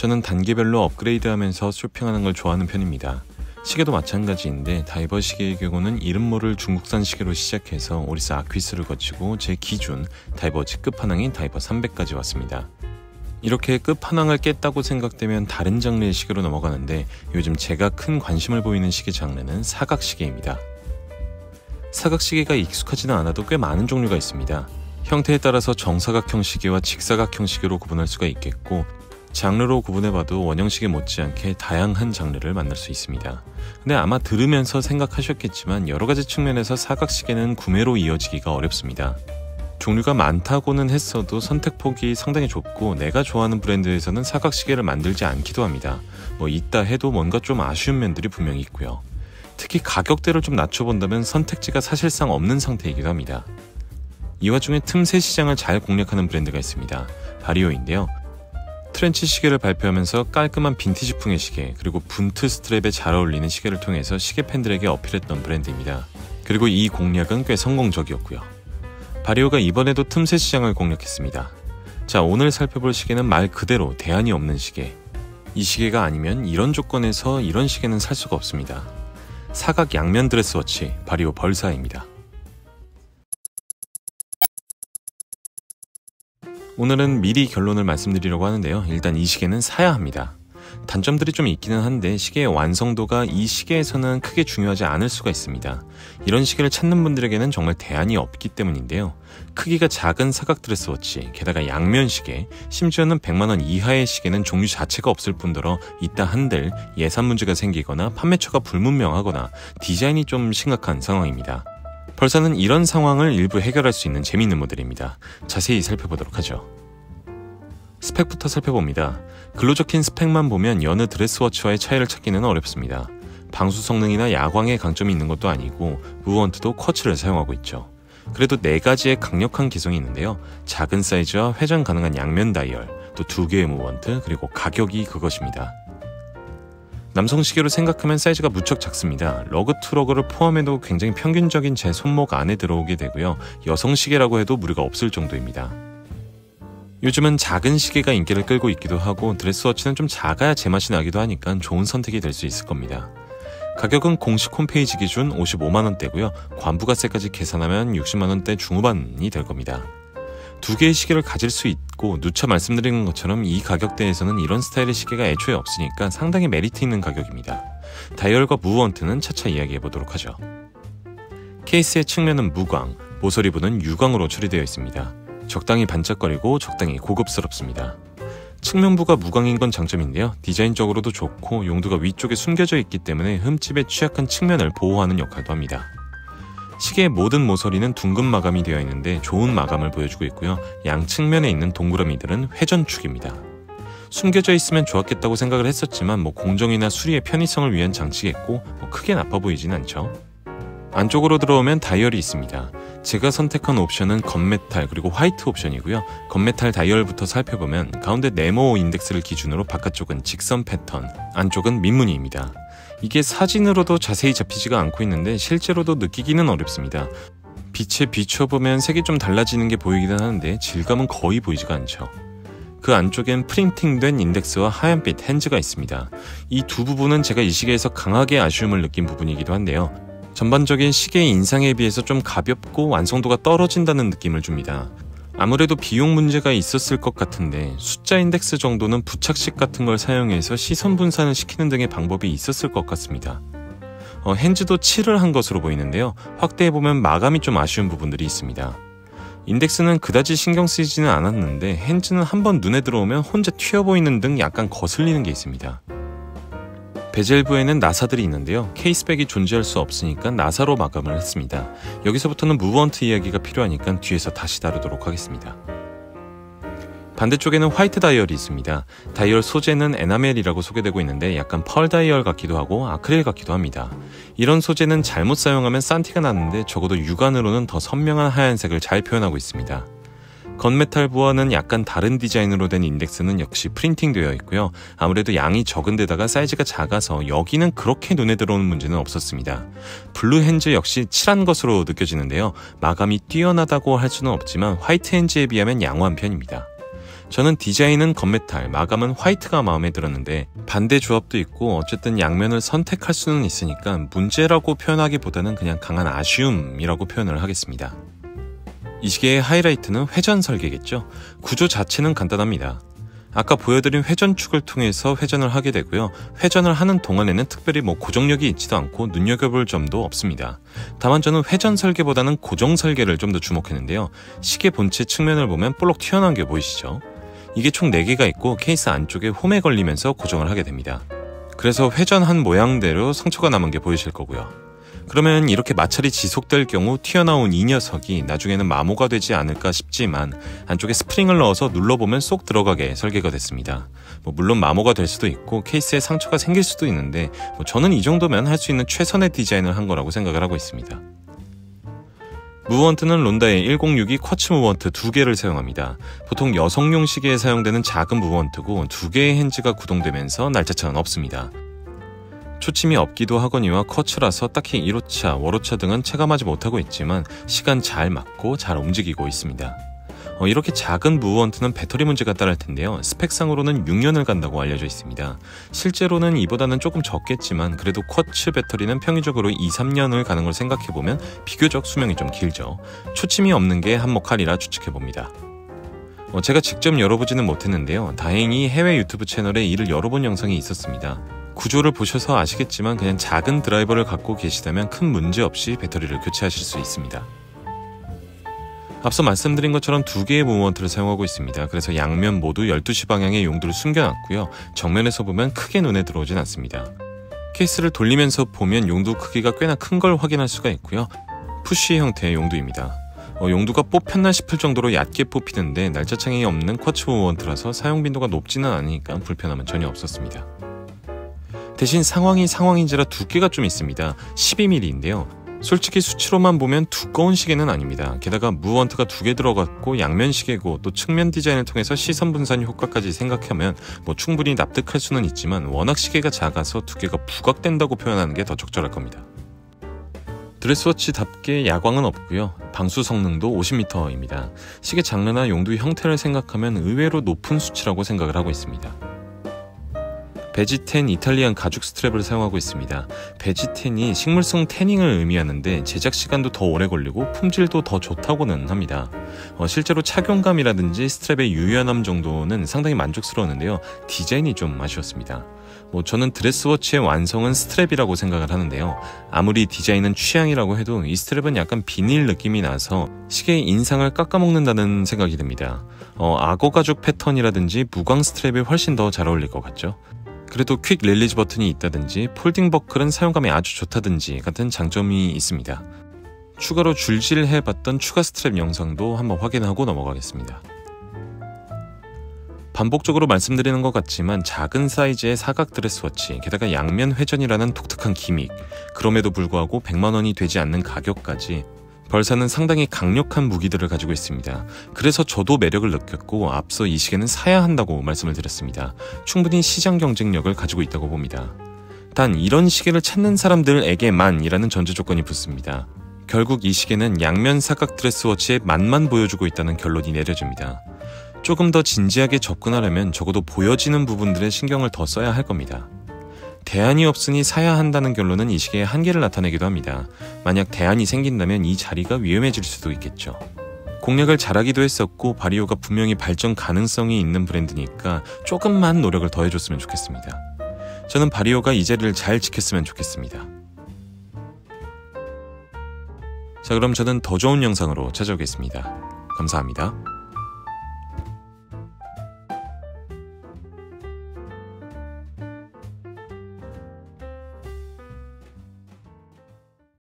저는 단계별로 업그레이드하면서 쇼핑하는 걸 좋아하는 편입니다. 시계도 마찬가지인데 다이버 시계의 경우는 이름 모를 중국산 시계로 시작해서 오리스 아퀴스를 거치고 제 기준 다이버워치 끝판왕인 다이버 300까지 왔습니다. 이렇게 끝판왕을 깼다고 생각되면 다른 장르의 시계로 넘어가는데 요즘 제가 큰 관심을 보이는 시계 장르는 사각시계입니다. 사각시계가 익숙하지는 않아도 꽤 많은 종류가 있습니다. 형태에 따라서 정사각형 시계와 직사각형 시계로 구분할 수가 있겠고 장르로 구분해봐도 원형시계 못지않게 다양한 장르를 만날 수 있습니다. 근데 아마 들으면서 생각하셨겠지만 여러가지 측면에서 사각시계는 구매로 이어지기가 어렵습니다. 종류가 많다고는 했어도 선택폭이 상당히 좁고 내가 좋아하는 브랜드에서는 사각시계를 만들지 않기도 합니다. 있다 해도 뭔가 좀 아쉬운 면들이 분명히 있고요. 특히 가격대를 좀 낮춰본다면 선택지가 사실상 없는 상태이기도 합니다. 이 와중에 틈새 시장을 잘 공략하는 브랜드가 있습니다. 바리오인데요. 트렌치 시계를 발표하면서 깔끔한 빈티지풍의 시계 그리고 분트 스트랩에 잘 어울리는 시계를 통해서 시계 팬들에게 어필했던 브랜드입니다. 그리고 이 공략은 꽤 성공적이었고요. 바리오가 이번에도 틈새 시장을 공략했습니다. 자, 오늘 살펴볼 시계는 말 그대로 대안이 없는 시계. 이 시계가 아니면 이런 조건에서 이런 시계는 살 수가 없습니다. 사각 양면 드레스워치 바리오 벌사입니다. 오늘은 미리 결론을 말씀드리려고 하는데요. 일단 이 시계는 사야 합니다. 단점들이 좀 있기는 한데 시계의 완성도가 이 시계에서는 크게 중요하지 않을 수가 있습니다. 이런 시계를 찾는 분들에게는 정말 대안이 없기 때문인데요. 크기가 작은 사각 드레스워치, 게다가 양면 시계, 심지어는 100만원 이하의 시계는 종류 자체가 없을 뿐더러 있다 한들 예산 문제가 생기거나 판매처가 불분명하거나 디자인이 좀 심각한 상황입니다. 벌사는 이런 상황을 일부 해결할 수 있는 재미있는 모델입니다. 자세히 살펴보도록 하죠. 스펙부터 살펴봅니다. 글로 적힌 스펙만 보면 여느 드레스워치와의 차이를 찾기는 어렵습니다. 방수 성능이나 야광의 강점이 있는 것도 아니고 무브먼트도 쿼츠를 사용하고 있죠. 그래도 4가지의 강력한 기성이 있는데요. 작은 사이즈와 회전 가능한 양면 다이얼, 또 2개의 무브먼트, 그리고 가격이 그것입니다. 남성 시계로 생각하면 사이즈가 무척 작습니다. 러그 투 러그를 포함해도 굉장히 평균적인 제 손목 안에 들어오게 되고요. 여성 시계라고 해도 무리가 없을 정도입니다. 요즘은 작은 시계가 인기를 끌고 있기도 하고 드레스워치는 좀 작아야 제맛이 나기도 하니까 좋은 선택이 될 수 있을 겁니다. 가격은 공식 홈페이지 기준 55만원대고요. 관부가세까지 계산하면 60만원대 중후반이 될 겁니다. 2개의 시계를 가질 수 있고 누차 말씀드린 것처럼 이 가격대에서는 이런 스타일의 시계가 애초에 없으니까 상당히 메리트 있는 가격입니다. 다이얼과 무브먼트는 차차 이야기해보도록 하죠. 케이스의 측면은 무광, 모서리 부는 유광으로 처리되어 있습니다. 적당히 반짝거리고 적당히 고급스럽습니다. 측면부가 무광인 건 장점인데요. 디자인적으로도 좋고 용도가 위쪽에 숨겨져 있기 때문에 흠집에 취약한 측면을 보호하는 역할도 합니다. 시계의 모든 모서리는 둥근 마감이 되어 있는데 좋은 마감을 보여주고 있고요. 양 측면에 있는 동그라미들은 회전축입니다. 숨겨져 있으면 좋았겠다고 생각을 했었지만 공정이나 수리의 편의성을 위한 장치겠고 크게 나빠 보이진 않죠. 안쪽으로 들어오면 다이얼이 있습니다. 제가 선택한 옵션은 건메탈 그리고 화이트 옵션이고요. 건메탈 다이얼부터 살펴보면 가운데 네모 인덱스를 기준으로 바깥쪽은 직선 패턴, 안쪽은 민무늬입니다. 이게 사진으로도 자세히 잡히지가 않고 있는데 실제로도 느끼기는 어렵습니다. 빛에 비춰보면 색이 좀 달라지는 게 보이기는 하는데 질감은 거의 보이지가 않죠. 그 안쪽엔 프린팅된 인덱스와 하얀빛 핸즈가 있습니다. 이 두 부분은 제가 이 시계에서 강하게 아쉬움을 느낀 부분이기도 한데요. 전반적인 시계의 인상에 비해서 좀 가볍고 완성도가 떨어진다는 느낌을 줍니다. 아무래도 비용 문제가 있었을 것 같은데 숫자 인덱스 정도는 부착식 같은 걸 사용해서 시선 분산을 시키는 등의 방법이 있었을 것 같습니다. 핸즈도 칠을 한 것으로 보이는데요. 확대해보면 마감이 좀 아쉬운 부분들이 있습니다. 인덱스는 그다지 신경 쓰이지는 않았는데 핸즈는 한번 눈에 들어오면 혼자 튀어 보이는 등 약간 거슬리는 게 있습니다. 베젤부에는 나사들이 있는데요. 케이스백이 존재할 수 없으니까 나사로 마감을 했습니다. 여기서부터는 무브먼트 이야기가 필요하니까 뒤에서 다시 다루도록 하겠습니다. 반대쪽에는 화이트 다이얼이 있습니다. 다이얼 소재는 에나멜이라고 소개되고 있는데 약간 펄 다이얼 같기도 하고 아크릴 같기도 합니다. 이런 소재는 잘못 사용하면 싼티가 나는데 적어도 육안으로는 더 선명한 하얀색을 잘 표현하고 있습니다. 건메탈부와는 약간 다른 디자인으로 된 인덱스는 역시 프린팅되어 있고요. 아무래도 양이 적은 데다가 사이즈가 작아서 여기는 그렇게 눈에 들어오는 문제는 없었습니다. 블루 핸즈 역시 칠한 것으로 느껴지는데요. 마감이 뛰어나다고 할 수는 없지만 화이트 핸즈에 비하면 양호한 편입니다. 저는 디자인은 건메탈, 마감은 화이트가 마음에 들었는데 반대 조합도 있고 어쨌든 양면을 선택할 수는 있으니까 문제라고 표현하기보다는 그냥 강한 아쉬움이라고 표현을 하겠습니다. 이 시계의 하이라이트는 회전 설계겠죠. 구조 자체는 간단합니다. 아까 보여드린 회전축을 통해서 회전을 하게 되고요. 회전을 하는 동안에는 특별히 고정력이 있지도 않고 눈여겨볼 점도 없습니다. 다만 저는 회전 설계보다는 고정 설계를 좀 더 주목했는데요. 시계 본체 측면을 보면 볼록 튀어나온 게 보이시죠? 이게 총 4개가 있고 케이스 안쪽에 홈에 걸리면서 고정을 하게 됩니다. 그래서 회전한 모양대로 상처가 남은 게 보이실 거고요. 그러면 이렇게 마찰이 지속될 경우 튀어나온 이 녀석이 나중에는 마모가 되지 않을까 싶지만 안쪽에 스프링을 넣어서 눌러보면 쏙 들어가게 설계가 됐습니다. 물론 마모가 될 수도 있고 케이스에 상처가 생길 수도 있는데 저는 이 정도면 할 수 있는 최선의 디자인을 한 거라고 생각을 하고 있습니다. 무브먼트는 론다의 1062 쿼츠 무브먼트 2개를 사용합니다. 보통 여성용 시계에 사용되는 작은 무브먼트고 2개의 핸즈가 구동되면서 날짜차는 없습니다. 초침이 없기도 하거니와 쿼츠라서 딱히 1호차, 월호차 등은 체감하지 못하고 있지만 시간 잘 맞고 잘 움직이고 있습니다. 이렇게 작은 무브먼트는 배터리 문제가 따를 텐데요. 스펙상으로는 6년을 간다고 알려져 있습니다. 실제로는 이보다는 조금 적겠지만 그래도 쿼츠 배터리는 평균적으로 2-3년을 가는 걸 생각해보면 비교적 수명이 좀 길죠. 초침이 없는 게 한몫하리라 추측해봅니다. 제가 직접 열어보지는 못했는데요. 다행히 해외 유튜브 채널에 이를 열어본 영상이 있었습니다. 구조를 보셔서 아시겠지만 그냥 작은 드라이버를 갖고 계시다면 큰 문제 없이 배터리를 교체하실 수 있습니다. 앞서 말씀드린 것처럼 2개의 무브먼트를 사용하고 있습니다. 그래서 양면 모두 12시 방향의 용도를 숨겨놨고요. 정면에서 보면 크게 눈에 들어오진 않습니다. 케이스를 돌리면서 보면 용도 크기가 꽤나 큰 걸 확인할 수가 있고요. 푸쉬 형태의 용도입니다. 용도가 뽑혔나 싶을 정도로 얕게 뽑히는데 날짜창이 없는 쿼츠 무브먼트라서 사용 빈도가 높지는 않으니까 불편함은 전혀 없었습니다. 대신 상황인지라 두께가 좀 있습니다. 12mm인데요. 솔직히 수치로만 보면 두꺼운 시계는 아닙니다. 게다가 무브먼트가 2개 들어갔고 양면 시계고 또 측면 디자인을 통해서 시선 분산 효과까지 생각하면 충분히 납득할 수는 있지만 워낙 시계가 작아서 두께가 부각된다고 표현하는 게 더 적절할 겁니다. 드레스워치답게 야광은 없고요. 방수 성능도 50m입니다. 시계 장르나 용도의 형태를 생각하면 의외로 높은 수치라고 생각을 하고 있습니다. 베지10 이탈리안 가죽 스트랩을 사용하고 있습니다. 베지10이 식물성 태닝을 의미하는데 제작 시간도 더 오래 걸리고 품질도 더 좋다고는 합니다. 실제로 착용감이라든지 스트랩의 유연함 정도는 상당히 만족스러웠는데요. 디자인이 좀 아쉬웠습니다. 저는 드레스워치의 완성은 스트랩이라고 생각을 하는데요. 아무리 디자인은 취향이라고 해도 이 스트랩은 약간 비닐 느낌이 나서 시계의 인상을 깎아먹는다는 생각이 듭니다. 악어 가죽 패턴이라든지 무광 스트랩이 훨씬 더 잘 어울릴 것 같죠? 그래도 퀵 릴리즈 버튼이 있다든지 폴딩 버클은 사용감이 아주 좋다든지 같은 장점이 있습니다. 추가로 줄질해봤던 추가 스트랩 영상도 한번 확인하고 넘어가겠습니다. 반복적으로 말씀드리는 것 같지만 작은 사이즈의 사각 드레스워치, 게다가 양면 회전이라는 독특한 기믹, 그럼에도 불구하고 100만원이 되지 않는 가격까지 벌사는 상당히 강력한 무기들을 가지고 있습니다. 그래서 저도 매력을 느꼈고 앞서 이 시계는 사야 한다고 말씀을 드렸습니다. 충분히 시장 경쟁력을 가지고 있다고 봅니다. 단 이런 시계를 찾는 사람들에게만이라는 전제 조건이 붙습니다. 결국 이 시계는 양면 사각 드레스워치의 맛만 보여주고 있다는 결론이 내려집니다. 조금 더 진지하게 접근하려면 적어도 보여지는 부분들에 신경을 더 써야 할 겁니다. 대안이 없으니 사야 한다는 결론은 이 시계의 한계를 나타내기도 합니다. 만약 대안이 생긴다면 이 자리가 위험해질 수도 있겠죠. 공략을 잘하기도 했었고 바리오가 분명히 발전 가능성이 있는 브랜드니까 조금만 노력을 더 해줬으면 좋겠습니다. 저는 바리오가 이 자리를 잘 지켰으면 좋겠습니다. 자, 그럼 저는 더 좋은 영상으로 찾아오겠습니다. 감사합니다.